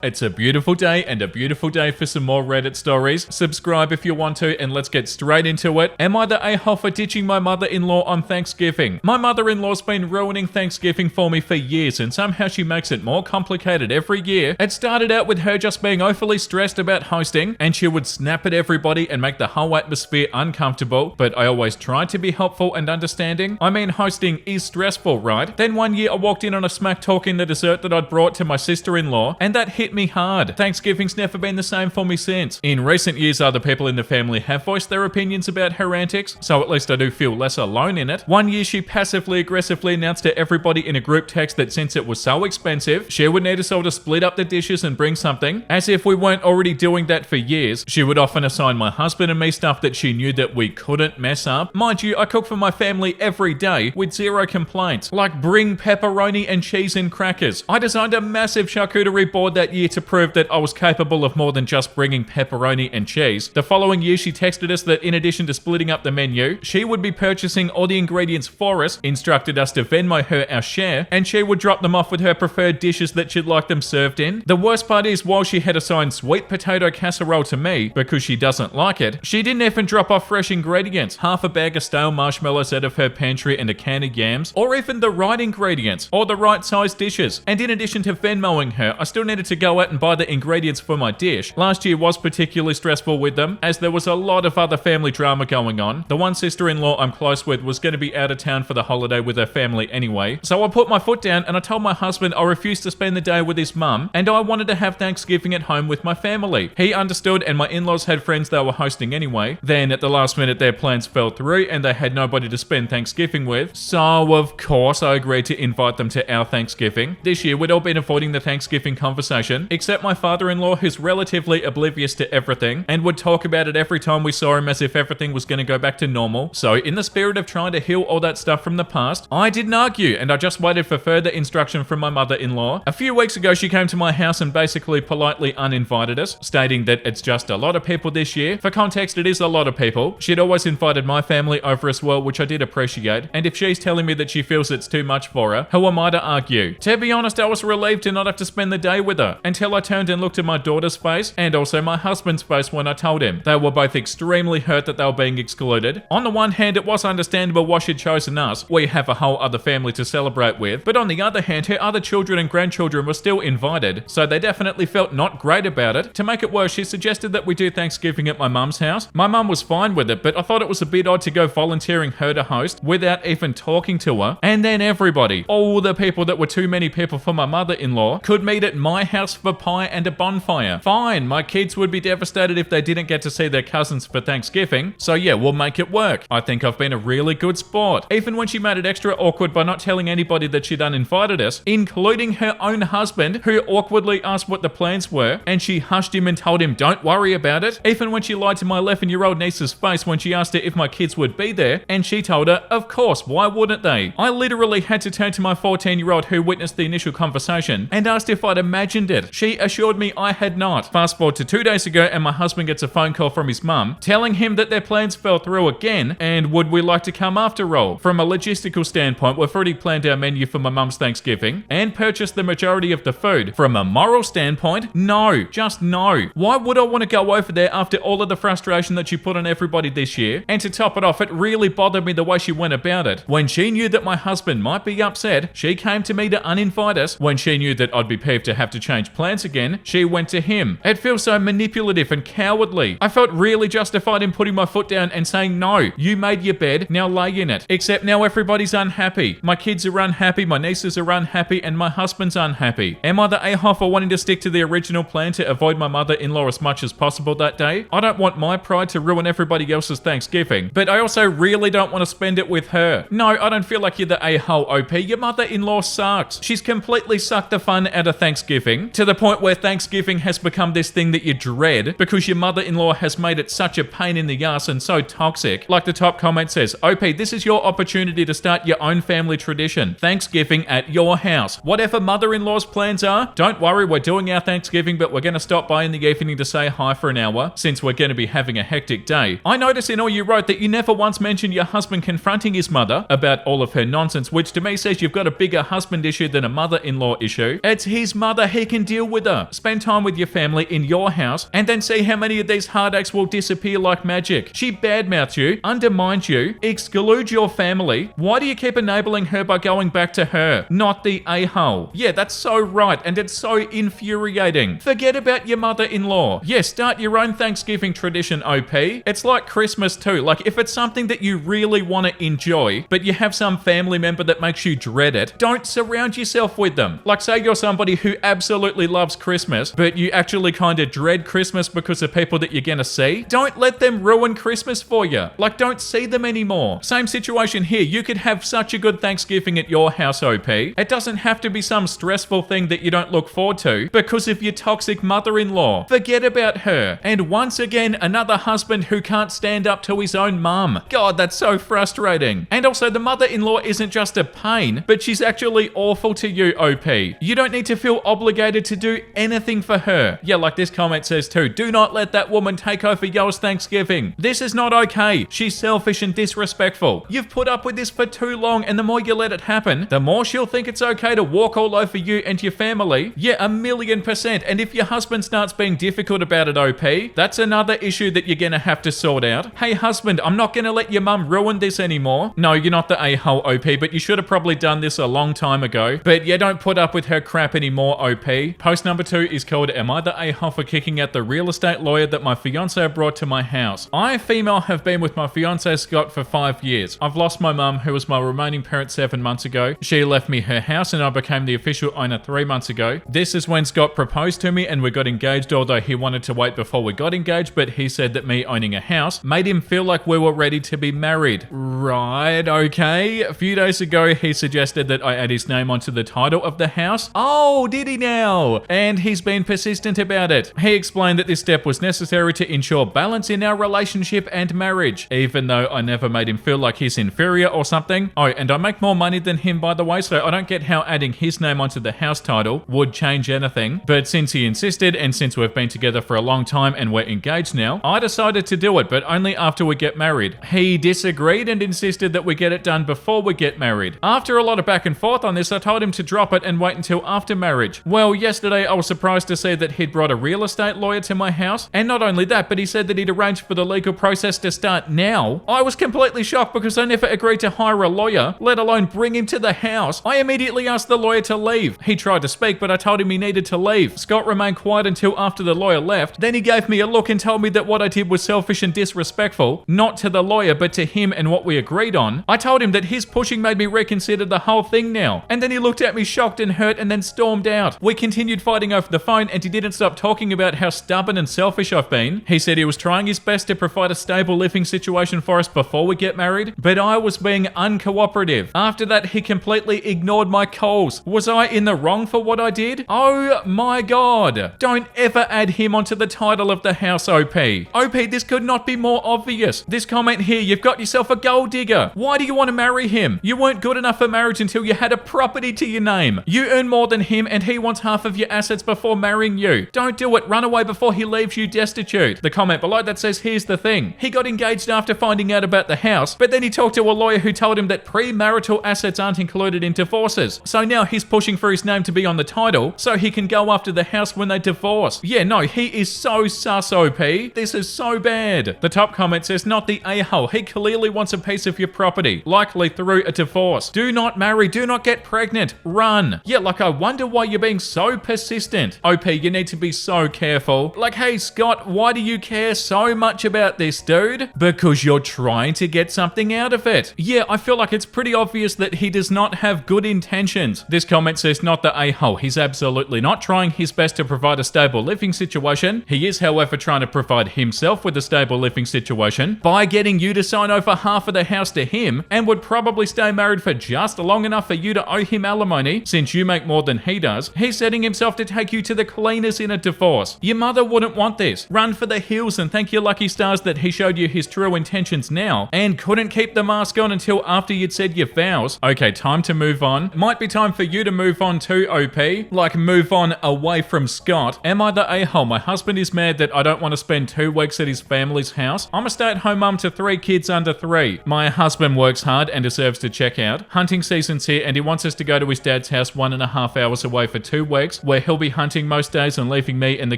It's a beautiful day and a beautiful day for some more Reddit stories. Subscribe if you want to, and let's get straight into it. Am I the a-hole for ditching my mother-in-law on Thanksgiving? My mother-in-law's been ruining Thanksgiving for me for years, and somehow she makes it more complicated every year. It started out with her just being overly stressed about hosting, and she would snap at everybody and make the whole atmosphere uncomfortable, but I always tried to be helpful and understanding. I mean, hosting is stressful, right? Then one year I walked in on a smack talk in the dessert that I'd brought to my sister-in-law, and that hit me hard. Thanksgiving's never been the same for me since. In recent years, other people in the family have voiced their opinions about her antics, so at least I do feel less alone in it. One year, she passively aggressively announced to everybody in a group text that since it was so expensive, she would need us all to split up the dishes and bring something. As if we weren't already doing that for years, she would often assign my husband and me stuff that she knew that we couldn't mess up. Mind you, I cook for my family every day with zero complaints, like bring pepperoni and cheese and crackers. I designed a massive charcuterie board that year to prove that I was capable of more than just bringing pepperoni and cheese. The following year, she texted us that in addition to splitting up the menu, she would be purchasing all the ingredients for us, instructed us to Venmo her our share, and she would drop them off with her preferred dishes that she'd like them served in. The worst part is, while she had assigned sweet potato casserole to me because she doesn't like it, she didn't even drop off fresh ingredients, half a bag of stale marshmallows out of her pantry and a can of yams, or even the right ingredients, or the right size dishes. And in addition to Venmoing her, I still needed to go out and buy the ingredients for my dish. Last year was particularly stressful with them, as there was a lot of other family drama going on. The one sister-in-law I'm close with was going to be out of town for the holiday with her family anyway, so I put my foot down and I told my husband I refused to spend the day with his mum, and I wanted to have Thanksgiving at home with my family. He understood, and my in-laws had friends they were hosting anyway. Then at the last minute their plans fell through and they had nobody to spend Thanksgiving with, so of course I agreed to invite them to our Thanksgiving. This year we'd all been avoiding the Thanksgiving conversation, except my father-in-law, who's relatively oblivious to everything and would talk about it every time we saw him as if everything was going to go back to normal. So in the spirit of trying to heal all that stuff from the past, I didn't argue and I just waited for further instruction from my mother-in-law. A few weeks ago she came to my house and basically politely uninvited us, stating that it's just a lot of people this year. For context, it is a lot of people. She'd always invited my family over as well, which I did appreciate, and if she's telling me that she feels it's too much for her, who am I to argue? To be honest, I was relieved to not have to spend the day with her, until I turned and looked at my daughter's face and also my husband's face when I told him. They were both extremely hurt that they were being excluded. On the one hand, it was understandable why she'd chosen us. We have a whole other family to celebrate with. But on the other hand, her other children and grandchildren were still invited, so they definitely felt not great about it. To make it worse, she suggested that we do Thanksgiving at my mum's house. My mum was fine with it, but I thought it was a bit odd to go volunteering her to host without even talking to her. And then everybody, all the people that were too many people for my mother-in-law, could meet at my house for pie and a bonfire. Fine, my kids would be devastated if they didn't get to see their cousins for Thanksgiving, so yeah, we'll make it work. I think I've been a really good sport. Even when she made it extra awkward by not telling anybody that she'd uninvited us, including her own husband, who awkwardly asked what the plans were, and she hushed him and told him don't worry about it. Even when she lied to my 11-year-old niece's face when she asked her if my kids would be there, and she told her, of course, why wouldn't they? I literally had to turn to my 14-year-old who witnessed the initial conversation and asked if I'd imagined it. She assured me I had not. Fast forward to 2 days ago and my husband gets a phone call from his mum telling him that their plans fell through again and would we like to come after all. From a logistical standpoint, we've already planned our menu for my mum's Thanksgiving and purchased the majority of the food. From a moral standpoint, no, just no. Why would I want to go over there after all of the frustration that she put on everybody this year? And to top it off, it really bothered me the way she went about it. When she knew that my husband might be upset, she came to me to uninvite us. When she knew that I'd be peeved to have to change plans again, she went to him. It feels so manipulative and cowardly. I felt really justified in putting my foot down and saying, no, you made your bed, now lay in it. Except now everybody's unhappy. My kids are unhappy, my nieces are unhappy, and my husband's unhappy. Am I the a-hole for wanting to stick to the original plan to avoid my mother-in-law as much as possible that day? I don't want my pride to ruin everybody else's Thanksgiving, but I also really don't want to spend it with her. No, I don't feel like you're the a-hole, OP. Your mother-in-law sucks. She's completely sucked the fun out of Thanksgiving, to the point where Thanksgiving has become this thing that you dread because your mother-in-law has made it such a pain in the ass and so toxic. Like the top comment says, OP, this is your opportunity to start your own family tradition. Thanksgiving at your house. Whatever mother-in-law's plans are, don't worry, we're doing our Thanksgiving, but we're going to stop by in the evening to say hi for an hour, since we're going to be having a hectic day. I noticed in all you wrote that you never once mentioned your husband confronting his mother about all of her nonsense, which to me says you've got a bigger husband issue than a mother-in-law issue. It's his mother, he can deal with her. Spend time with your family in your house and then see how many of these heartaches will disappear like magic. She badmouths you, undermines you, excludes your family. Why do you keep enabling her by going back to her, not the a-hole? Yeah, that's so right, and it's so infuriating. Forget about your mother-in-law. Yeah, start your own Thanksgiving tradition, OP. It's like Christmas too. Like, if it's something that you really want to enjoy, but you have some family member that makes you dread it, don't surround yourself with them. Like, say you're somebody who absolutely loves Christmas, but you actually kind of dread Christmas because of people that you're gonna see. Don't let them ruin Christmas for you. Like, don't see them anymore. Same situation here. You could have such a good Thanksgiving at your house, OP. It doesn't have to be some stressful thing that you don't look forward to because of your toxic mother-in-law. Forget about her. And once again, another husband who can't stand up to his own mum. God, that's so frustrating. And also, the mother-in-law isn't just a pain, but she's actually awful to you, OP. You don't need to feel obligated to do anything for her. Yeah, like this comment says too, do not let that woman take over yours Thanksgiving. This is not okay. She's selfish and disrespectful. You've put up with this for too long, and the more you let it happen, the more she'll think it's okay to walk all over you and your family. Yeah, 1,000,000%. And if your husband starts being difficult about it, OP, that's another issue that you're gonna have to sort out. Hey husband, I'm not gonna let your mum ruin this anymore. No, you're not the a-hole, OP, but you should have probably done this a long time ago. But yeah, don't put up with her crap anymore, OP. Post number 2 is called, am I the a-hole for kicking out the real estate lawyer that my fiance brought to my house? I, female, have been with my fiance Scott for 5 years. I've lost my mum, who was my remaining parent 7 months ago. She left me her house and I became the official owner 3 months ago. This is when Scott proposed to me and we got engaged, although he wanted to wait before we got engaged, but he said that me owning a house made him feel like we were ready to be married. Right, okay. A few days ago, he suggested that I add his name onto the title of the house. Oh, did he now? And he's been persistent about it. He explained that this step was necessary to ensure balance in our relationship and marriage, even though I never made him feel like he's inferior or something. Oh, and I make more money than him, by the way, so I don't get how adding his name onto the house title would change anything. But since he insisted, and since we've been together for a long time and we're engaged now, I decided to do it, but only after we get married. He disagreed and insisted that we get it done before we get married. After a lot of back and forth on this, I told him to drop it and wait until after marriage. Well, yesterday I was surprised to see that he'd brought a real estate lawyer to my house, and not only that, but he said that he'd arranged for the legal process to start now. I was completely shocked because I never agreed to hire a lawyer, let alone bring him to the house. I immediately asked the lawyer to leave. He tried to speak, but I told him he needed to leave. Scott remained quiet until after the lawyer left. Then he gave me a look and told me that what I did was selfish and disrespectful, not to the lawyer, but to him and what we agreed on. I told him that his pushing made me reconsider the whole thing now. And then he looked at me shocked and hurt and then stormed out. We continued fighting over the phone and he didn't stop talking about how stubborn and selfish I've been. He said he was trying his best to provide a stable living situation for us before we get married, but I was being uncooperative. After that, he completely ignored my calls. Was I in the wrong for what I did? Oh my god. Don't ever add him onto the title of the house, OP. OP, this could not be more obvious. This comment here, you've got yourself a gold digger. Why do you want to marry him? You weren't good enough for marriage until you had a property to your name. You earn more than him and he wants half of your assets before marrying you. Don't do it. Run away before he leaves you destitute. The comment below that says, here's the thing. He got engaged after finding out about the house, but then he talked to a lawyer who told him that premarital assets aren't included in divorces. So now he's pushing for his name to be on the title so he can go after the house when they divorce. Yeah, no, he is so sus, OP. This is so bad. The top comment says, not the a-hole. He clearly wants a piece of your property, likely through a divorce. Do not marry. Do not get pregnant. Run. Yeah, like I wonder why you're being so persistent. OP, you need to be so careful. Like, hey, Scott, why do you care so much about this, dude? Because you're trying to get something out of it. Yeah, I feel like it's pretty obvious that he does not have good intentions. This comment says, not the a-hole. He's absolutely not trying his best to provide a stable living situation. He is, however, trying to provide himself with a stable living situation by getting you to sign over half of the house to him, and would probably stay married for just long enough for you to owe him alimony since you make more than he does. He's setting himself to take you to the cleaners in a divorce. Your mother wouldn't want this. Run for the hills and thank your lucky stars that he showed you his true intentions now and couldn't keep the mask on until after you'd said your vows. Okay, time to move on. Might be time for you to move on too, OP. Like, move on away from Scott. Am I the a-hole? My husband is mad that I don't want to spend 2 weeks at his family's house. I'm a stay-at-home mum to 3 kids under 3. My husband works hard and deserves to check out. Hunting season's here and he wants us to go to his dad's house 1.5 hours away for 2 weeks weeks, where he'll be hunting most days and leaving me and the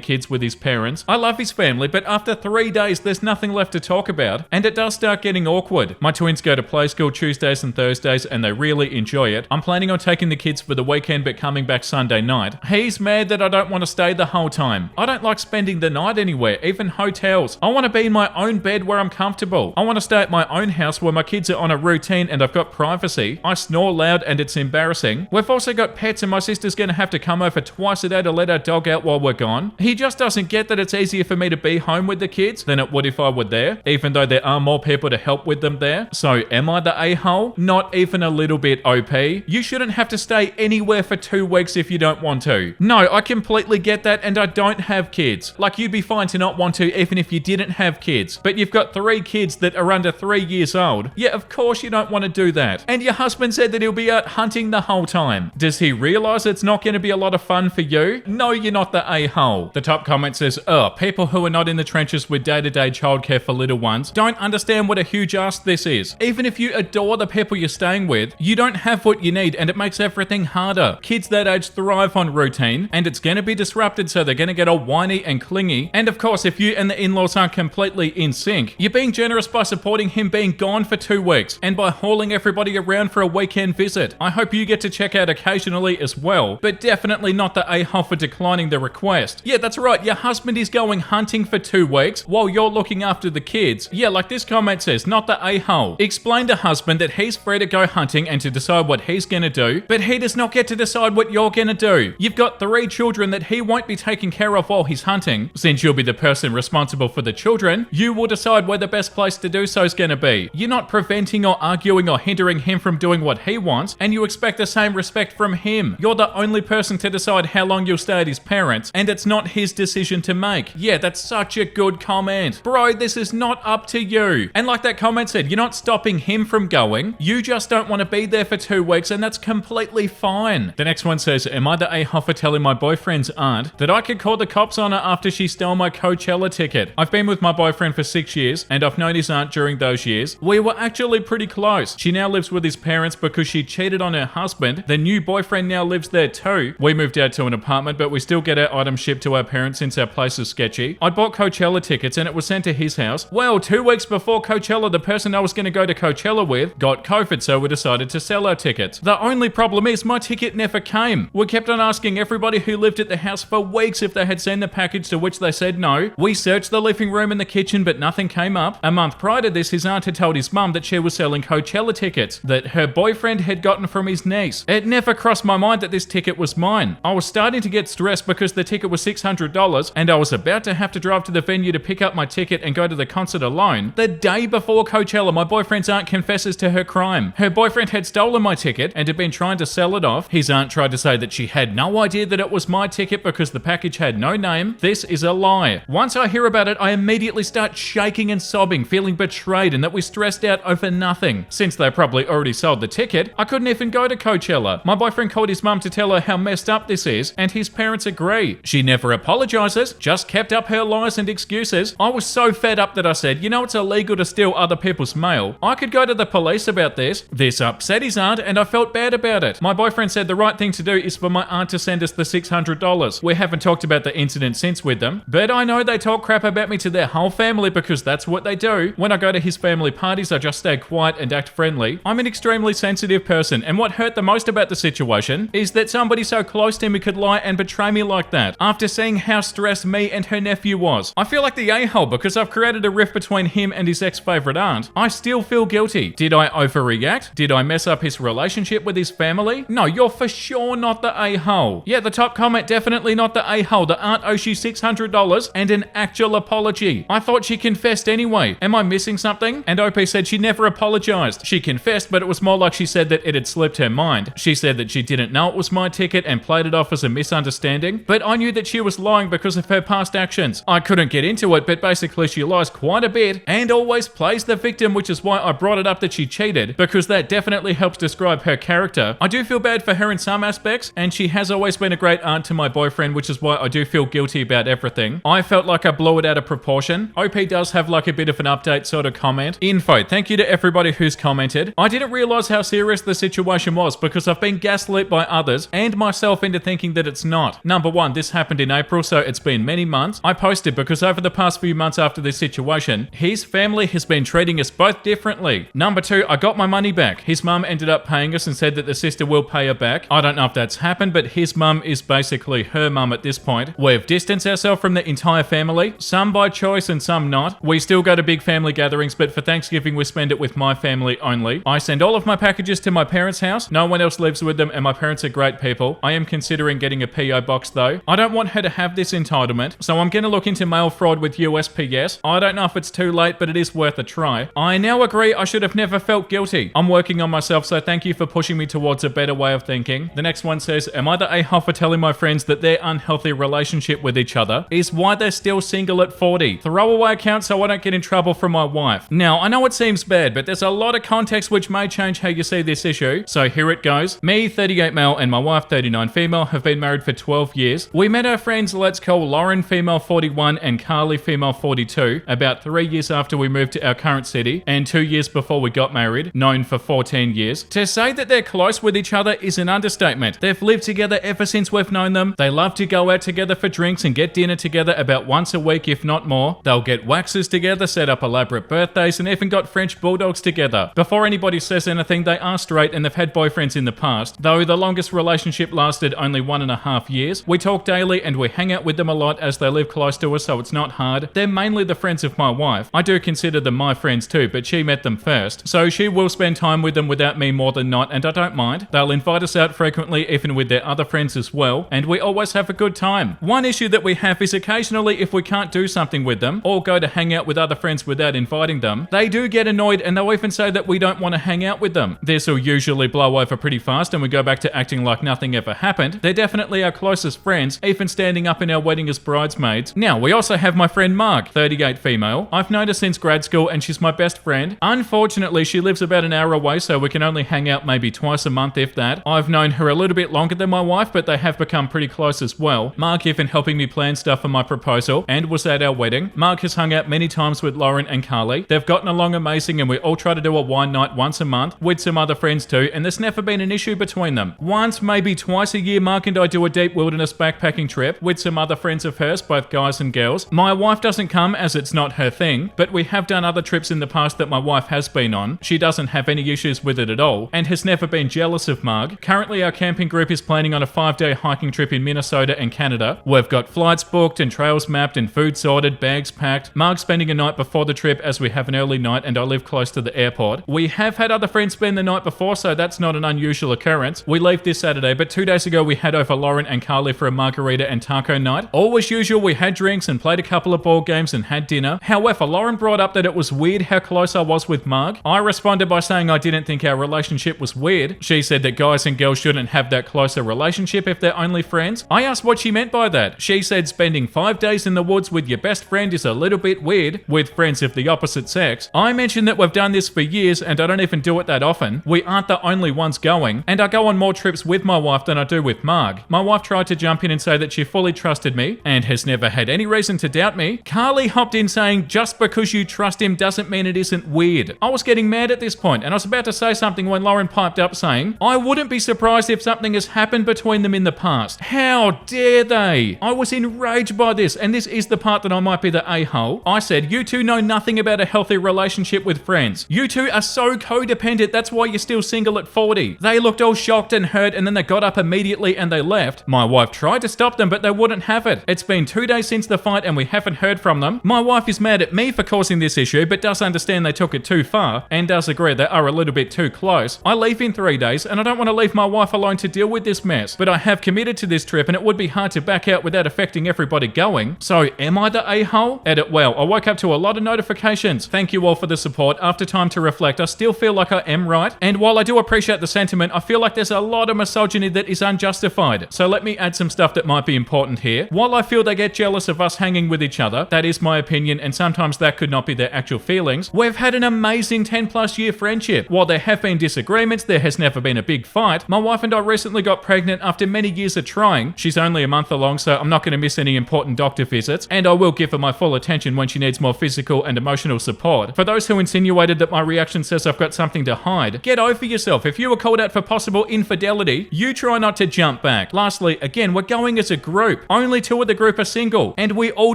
kids with his parents. I love his family, but after 3 days, there's nothing left to talk about, and it does start getting awkward. My twins go to play school Tuesdays and Thursdays, and they really enjoy it. I'm planning on taking the kids for the weekend, but coming back Sunday night. He's mad that I don't want to stay the whole time. I don't like spending the night anywhere, even hotels. I want to be in my own bed where I'm comfortable. I want to stay at my own house where my kids are on a routine and I've got privacy. I snore loud and it's embarrassing. We've also got pets, and my sister's going to have to come over twice a day to let our dog out while we're gone. He just doesn't get that it's easier for me to be home with the kids than it would if I were there, even though there are more people to help with them there. So am I the a-hole? Not even a little bit, OP. You shouldn't have to stay anywhere for 2 weeks if you don't want to. No, I completely get that, and I don't have kids. Like, you'd be fine to not want to even if you didn't have kids, but you've got 3 kids that are under 3 years old. Yeah, of course you don't want to do that. And your husband said that he'll be out hunting the whole time. Does he realize it's not going to be a lot of fun for you? No, you're not the a-hole. The top comment says, people who are not in the trenches with day-to-day childcare for little ones don't understand what a huge ask this is. Even if you adore the people you're staying with, you don't have what you need, and it makes everything harder. Kids that age thrive on routine, and it's going to be disrupted, so they're going to get all whiny and clingy. And of course, if you and the in-laws aren't completely in sync, you're being generous by supporting him being gone for 2 weeks and by hauling everybody around for a weekend visit. I hope you get to check out occasionally as well, but definitely not the a-hole for declining the request. Yeah, that's right, your husband is going hunting for 2 weeks while you're looking after the kids. Yeah, like this comment says, not the a-hole. Explain to husband that he's free to go hunting and to decide what he's gonna do, but he does not get to decide what you're gonna do. You've got 3 children that he won't be taking care of while he's hunting. Since you'll be the person responsible for the children, you will decide where the best place to do so is gonna be. You're not preventing or arguing or hindering him from doing what he wants, and you expect the same respect from him. You're the only person to decide how long you'll stay at his parents', and it's not his decision to make. Yeah, that's such a good comment. Bro, this is not up to you. And like that comment said, you're not stopping him from going. You just don't want to be there for 2 weeks, and that's completely fine. The next one says, am I the a-hole for telling my boyfriend's aunt that I could call the cops on her after she stole my Coachella ticket? I've been with my boyfriend for 6 years, and I've known his aunt during those years. We were actually pretty close. She now lives with his parents because she cheated on her husband. The new boyfriend now lives there too. We moved out to an apartment, but we still get our items shipped to our parents since our place is sketchy. I bought Coachella tickets and it was sent to his house. Well, 2 weeks before Coachella, the person I was going to go to Coachella with got COVID, so we decided to sell our tickets. The only problem is my ticket never came. We kept on asking everybody who lived at the house for weeks if they had seen the package, to which they said no. We searched the living room and the kitchen, but nothing came up. A month prior to this, his aunt had told his mum that she was selling Coachella tickets that her boyfriend had gotten from his niece. It never crossed my mind that this ticket was mine. I was starting to get stressed because the ticket was $600, and I was about to have to drive to the venue to pick up my ticket and go to the concert alone. The day before Coachella, my boyfriend's aunt confesses to her crime. Her boyfriend had stolen my ticket and had been trying to sell it off. His aunt tried to say that she had no idea that it was my ticket because the package had no name. This is a lie. Once I hear about it, I immediately start shaking and sobbing, feeling betrayed and that we stressed out over nothing. Since they probably already sold the ticket, I couldn't even go to Coachella. My boyfriend called his mum to tell her how messed up this is, and his parents agree. She never apologizes, just kept up her lies and excuses. I was so fed up that I said, you know it's illegal to steal other people's mail. I could go to the police about this. This upset his aunt and I felt bad about it. My boyfriend said the right thing to do is for my aunt to send us the $600. We haven't talked about the incident since with them, but I know they talk crap about me to their whole family because that's what they do. When I go to his family parties, I just stay quiet and act friendly. I'm an extremely sensitive person, and what hurt the most about the situation is that somebody so close to me could lie and betray me like that after seeing how stressed me and her nephew was. I feel like the a-hole because I've created a rift between him and his ex-favorite aunt. I still feel guilty. Did I overreact? Did I mess up his relationship with his family? No, you're for sure not the a-hole. Yeah, the top comment, definitely not the a-hole. The aunt owes you $600 and an actual apology. I thought she confessed anyway. Am I missing something? And OP said she never apologized. She confessed, but it was more like she said that it had slipped her mind. She said that she didn't know it was my ticket and played it off as a misunderstanding, but I knew that she was lying because of her past actions. I couldn't get into it, but basically she lies quite a bit and always plays the victim, which is why I brought it up that she cheated, because that definitely helps describe her character. I do feel bad for her in some aspects, and she has always been a great aunt to my boyfriend, which is why I do feel guilty about everything. I felt like I blew it out of proportion. OP does have like a bit of an update sort of comment. Info, thank you to everybody who's commented. I didn't realize how serious the situation was because I've been gaslit by others and myself into thinking thinking that it's not. Number one, this happened in April, so it's been many months. I posted because over the past few months after this situation, his family has been treating us both differently. Number two, I got my money back. His mum ended up paying us and said that the sister will pay her back. I don't know if that's happened, but his mum is basically her mum at this point. We've distanced ourselves from the entire family, some by choice and some not. We still go to big family gatherings, but for Thanksgiving we spend it with my family only. I send all of my packages to my parents' house. No one else lives with them and my parents are great people. I am considering getting a PO box though. I don't want her to have this entitlement, so I'm going to look into mail fraud with USPS. I don't know if it's too late, but it is worth a try. I now agree I should have never felt guilty. I'm working on myself, so thank you for pushing me towards a better way of thinking. The next one says, am I the a-hole for telling my friends that their unhealthy relationship with each other is why they're still single at 40? Throwaway account so I don't get in trouble from my wife. Now, I know it seems bad, but there's a lot of context which may change how you see this issue. So here it goes. Me, 38 male, and my wife, 39 female, have been married for 12 years. We met our friends, let's call Lauren, female 41, and Carly, female 42, about 3 years after we moved to our current city, and 2 years before we got married, known for 14 years. To say that they're close with each other is an understatement. They've lived together ever since we've known them. They love to go out together for drinks and get dinner together about once a week, if not more. They'll get waxes together, set up elaborate birthdays, and even got French bulldogs together. Before anybody says anything, they are straight and they've had boyfriends in the past, though the longest relationship lasted only 1.5 years. We talk daily and we hang out with them a lot as they live close to us, so it's not hard. They're mainly the friends of my wife. I do consider them my friends too, but she met them first, so she will spend time with them without me more than not, and I don't mind. They'll invite us out frequently, even with their other friends as well, and we always have a good time. One issue that we have is occasionally if we can't do something with them or go to hang out with other friends without inviting them, they do get annoyed and they'll even say that we don't want to hang out with them. This will usually blow over pretty fast and we go back to acting like nothing ever happened. They're definitely our closest friends, even standing up in our wedding as bridesmaids. Now, we also have my friend Mark, 38 female. I've known her since grad school and she's my best friend. Unfortunately, she lives about an hour away, so we can only hang out maybe twice a month, if that. I've known her a little bit longer than my wife, but they have become pretty close as well. Mark even helping me plan stuff for my proposal and was at our wedding. Mark has hung out many times with Lauren and Carly. They've gotten along amazing and we all try to do a wine night once a month with some other friends too, and there's never been an issue between them. Once, maybe twice a year, Mark and I do a deep wilderness backpacking trip with some other friends of hers, both guys and girls. My wife doesn't come as it's not her thing, but we have done other trips in the past that my wife has been on. She doesn't have any issues with it at all and has never been jealous of Mark. Currently, our camping group is planning on a 5-day hiking trip in Minnesota and Canada. We've got flights booked and trails mapped and food sorted, bags packed. Mark's spending a night before the trip as we have an early night and I live close to the airport. We have had other friends spend the night before, so that's not an unusual occurrence. We leave this Saturday, but 2 days ago we had over Lauren and Carly for a margarita and taco night. All as usual, we had drinks and played a couple of board games and had dinner. However, Lauren brought up that it was weird how close I was with Mark. I responded by saying I didn't think our relationship was weird. She said that guys and girls shouldn't have that closer relationship if they're only friends. I asked what she meant by that. She said spending 5 days in the woods with your best friend is a little bit weird with friends of the opposite sex. I mentioned that we've done this for years and I don't even do it that often. We aren't the only ones going, and I go on more trips with my wife than I do with Mark. My wife tried to jump in and say that she fully trusted me and has never had any reason to doubt me. Carly hopped in saying just because you trust him doesn't mean it isn't weird. I was getting mad at this point and I was about to say something when Lauren piped up saying, I wouldn't be surprised if something has happened between them in the past. How dare they? I was enraged by this, and this is the part that I might be the a-hole. I said, you two know nothing about a healthy relationship with friends. You two are so codependent, that's why you're still single at 40. They looked all shocked and hurt and then they got up immediately and they left. My wife tried to stop them, but they wouldn't have it. It's been 2 days since the fight and we haven't heard from them. My wife is mad at me for causing this issue, but does understand they took it too far and does agree they are a little bit too close. I leave in 3 days and I don't want to leave my wife alone to deal with this mess, but I have committed to this trip and it would be hard to back out without affecting everybody going. So am I the a-hole? Edit well. I woke up to a lot of notifications. Thank you all for the support. After time to reflect, I still feel like I am right. And while I do appreciate the sentiment, I feel like there's a lot of misogyny that is unjustified. So let me add some stuff that might be important here. While I feel they get jealous of us hanging with each other, that is my opinion, and sometimes that could not be their actual feelings. We've had an amazing 10+ year friendship. While there have been disagreements, there has never been a big fight. My wife and I recently got pregnant after many years of trying. She's only a month along, so I'm not going to miss any important doctor visits, and I will give her my full attention when she needs more physical and emotional support. For those who insinuated that my reaction says I've got something to hide, get over yourself. If you were called out for possible infidelity, you try not to jump back. Lastly, again, we're going as a group. Only 2 of the group are single, and we all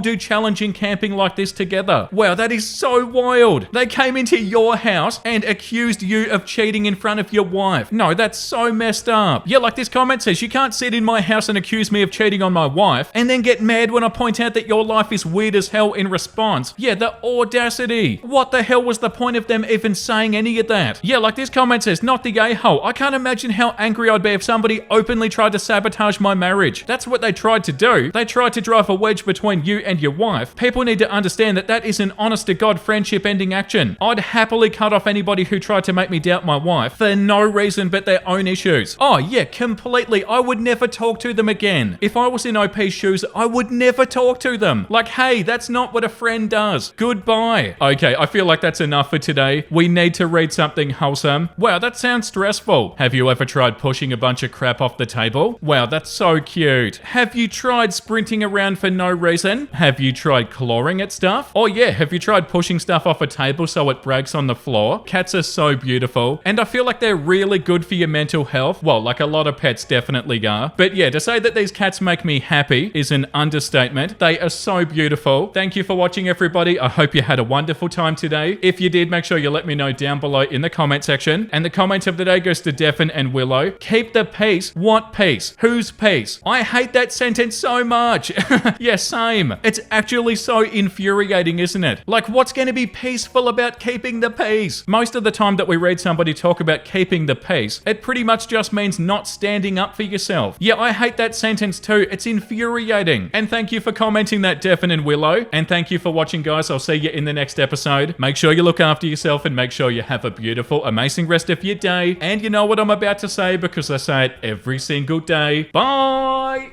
do challenging camping like this together. Wow, that is so wild. They came into your house and accused you of cheating in front of your wife. No, that's so messed up. Yeah, like this comment says, you can't sit in my house and accuse me of cheating on my wife and then get mad when I point out that your life is weird as hell in response. Yeah, the audacity. What the hell was the point of them even saying any of that? Yeah, like this comment says, not the a-hole. I can't imagine how angry I'd be if somebody openly tried to sabotage my marriage. That's what they tried to do. They tried to drive a wedge between you and your wife. People need to understand that that is an honest-to-God friendship-ending action. I'd happily cut off anybody who tried to make me doubt my wife for no reason but their own issues. Oh yeah, completely. I would never talk to them again. If I was in OP's shoes, I would never talk to them. Like, hey, that's not what a friend does. Goodbye. Okay, I feel like that's enough for today. We need to read something wholesome. Wow, that sounds stressful. Have you ever tried pushing a bunch of crap off the table? Wow, that's so cute. Have you tried sprinting around for no reason? Have you tried clawing at stuff? Oh yeah, have you tried pushing stuff off a table so it breaks on the floor? Cats are so beautiful, and I feel like they're really good for your mental health. Well, like a lot of pets definitely are. But yeah, to say that these cats make me happy is an understatement. They are so beautiful. Thank you for watching, everybody. I hope you had a wonderful time today. If you did, make sure you let me know down below in the comment section. And the comment of the day goes to Devin and Willow. Keep the peace. What peace? Whose peace? I hate that sentence so much. Yeah, same. It's actually so infuriating, isn't it? Like, what's going to be peaceful about keeping the peace? Most of the time that we read somebody talk about keeping the peace, it pretty much just means not standing up for yourself. Yeah, I hate that sentence too. It's infuriating. And thank you for commenting that, Devin and Willow. And thank you for watching, guys. I'll see you in the next episode. Make sure you look after yourself and make sure you have a beautiful, amazing rest of your day. And you know what I'm about to say because I say it every single day. Bye!